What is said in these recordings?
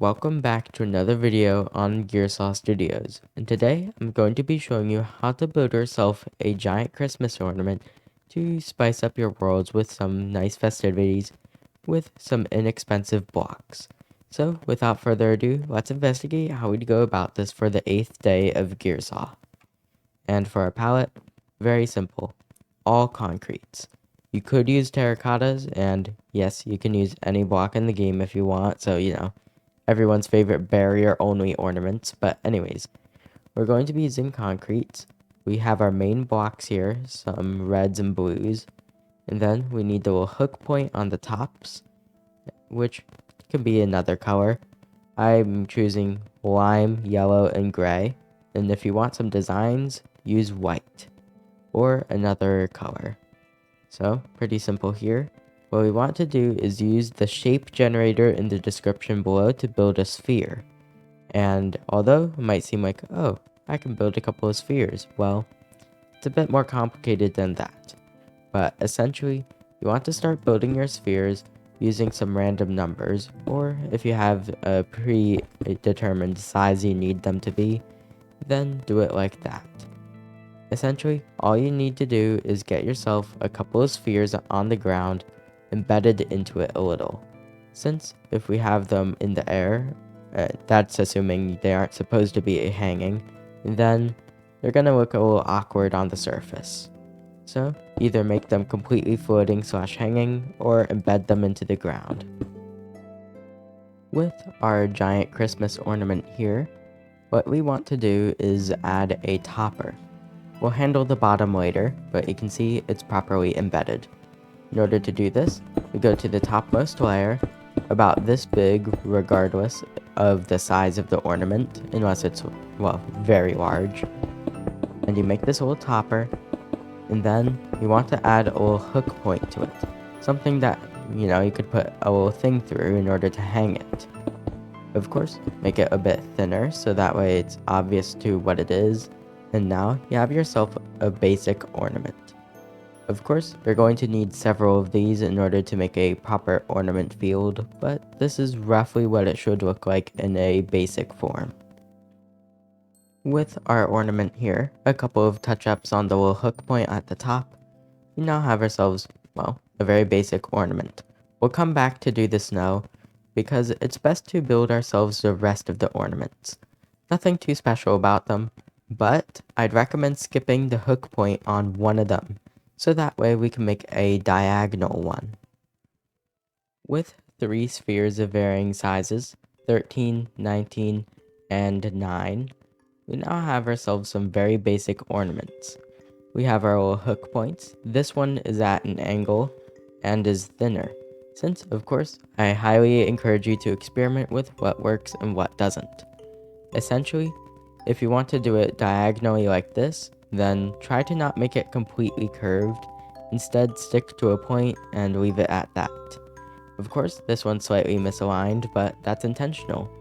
welcome back to another video on Gearsaw Studios, and today I'm going to be showing you how to build yourself a giant Christmas ornament to spice up your worlds with some nice festivities with some inexpensive blocks. So without further ado, let's investigate how we'd go about this for the 8th day of Gearsaw. And for our palette, very simple, all concretes. You could use terracottas, and yes, you can use any block in the game if you want, so everyone's favorite barrier only ornaments. But anyways, we're going to be using concretes. We have our main blocks here, some reds and blues, and then we need the little hook point on the tops, which can be another color. I'm choosing lime, yellow, and gray, and if you want some designs, use white or another color. So pretty simple here. What we want to do is use the shape generator in the description below to build a sphere. And although it might seem like, oh, I can build a couple of spheres, well, it's a bit more complicated than that. But essentially, you want to start building your spheres using some random numbers, or if you have a predetermined size you need them to be, then do it like that. Essentially, all you need to do is get yourself a couple of spheres on the ground embedded into it a little. Since if we have them in the air, that's assuming they aren't supposed to be hanging, then they're gonna look a little awkward on the surface. So either make them completely floating / hanging or embed them into the ground. With our giant Christmas ornament here, what we want to do is add a topper. We'll handle the bottom later, but you can see it's properly embedded. In order to do this, we go to the topmost layer, about this big regardless of the size of the ornament, unless it's, well, very large. And you make this little topper, and then you want to add a little hook point to it. Something that, you could put a little thing through in order to hang it. Of course, make it a bit thinner so that way it's obvious to what it is. And now you have yourself a basic ornament. Of course, you're going to need several of these in order to make a proper ornament field, but this is roughly what it should look like in a basic form. With our ornament here, a couple of touch-ups on the little hook point at the top, we now have ourselves, well, a very basic ornament. We'll come back to do the snow, because it's best to build ourselves the rest of the ornaments. Nothing too special about them, but I'd recommend skipping the hook point on one of them, so that way we can make a diagonal one. With 3 spheres of varying sizes, 13, 19, and 9, we now have ourselves some very basic ornaments. We have our little hook points. This one is at an angle and is thinner, since, of course, I highly encourage you to experiment with what works and what doesn't. Essentially, if you want to do it diagonally like this, then try to not make it completely curved. Instead, stick to a point and leave it at that. Of course, this one's slightly misaligned, but that's intentional,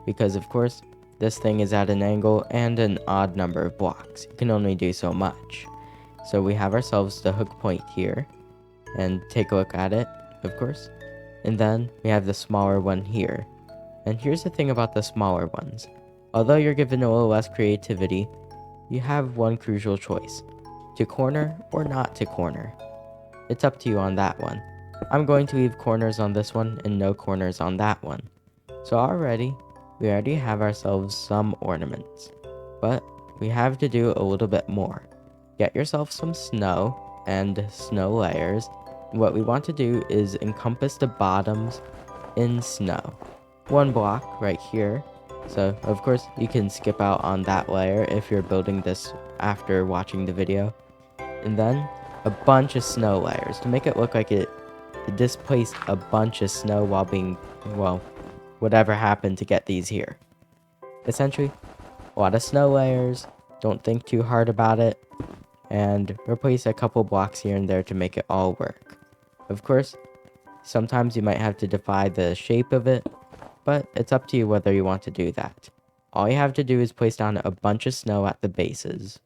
because of course, this thing is at an angle and an odd number of blocks. You can only do so much. So we have ourselves the hook point here, and take a look at it, of course. And then we have the smaller one here. And here's the thing about the smaller ones. Although you're given a little less creativity, you have one crucial choice: to corner or not to corner. It's up to you on that one. I'm going to leave corners on this one and no corners on that one. So we already have ourselves some ornaments, but we have to do a little bit more. Get yourself some snow and snow layers. What we want to do is encompass the bottoms in snow. One block right here. So, of course, you can skip out on that layer if you're building this after watching the video. And then, a bunch of snow layers to make it look like it displaced a bunch of snow while being, well, whatever happened to get these here. Essentially, a lot of snow layers, don't think too hard about it, and replace a couple blocks here and there to make it all work. Of course, sometimes you might have to defy the shape of it, but it's up to you whether you want to do that. All you have to do is place down a bunch of snow at the bases.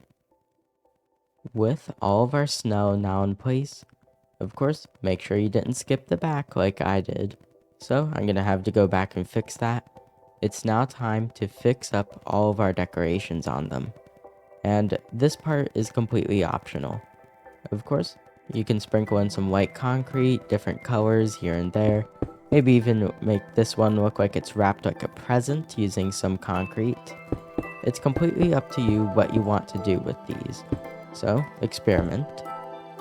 With all of our snow now in place, of course, make sure you didn't skip the back like I did. So I'm going to have to go back and fix that. it's now time to fix up all of our decorations on them. And this part is completely optional. Of course, you can sprinkle in some white concrete, different colors here and there. Maybe even make this one look like it's wrapped like a present using some concrete. It's completely up to you what you want to do with these. So, experiment.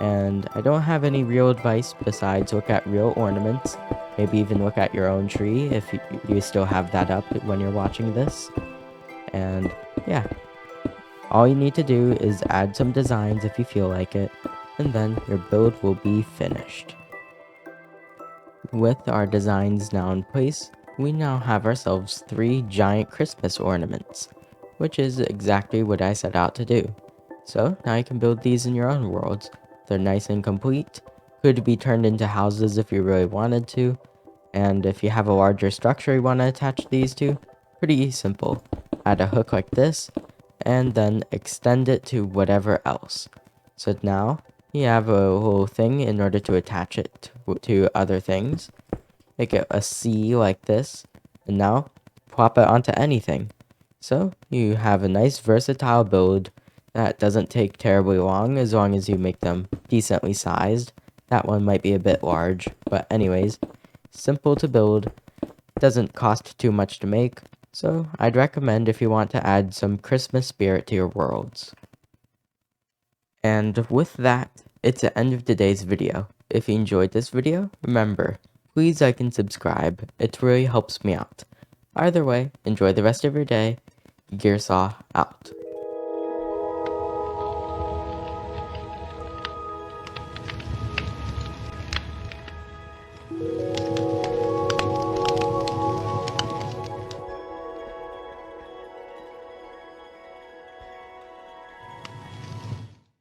And I don't have any real advice besides look at real ornaments. Maybe even look at your own tree if you still have that up when you're watching this. And yeah, all you need to do is add some designs if you feel like it, and then your build will be finished. With our designs now in place, we now have ourselves 3 giant Christmas ornaments, which is exactly what I set out to do. So now you can build these in your own worlds. They're nice and complete, could be turned into houses if you really wanted to, and if you have a larger structure you want to attach these to, pretty simple. Add a hook like this, and then extend it to whatever else. So now you have a whole thing in order to attach it to other things. Make it a C like this, and now plop it onto anything. So you have a nice versatile build that doesn't take terribly long as you make them decently sized. That one might be a bit large, but anyways, simple to build, doesn't cost too much to make, so I'd recommend if you want to add some Christmas spirit to your worlds. And with that, it's the end of today's video. If you enjoyed this video, remember, please like and subscribe, it really helps me out. Either way, enjoy the rest of your day. Gearsaw out.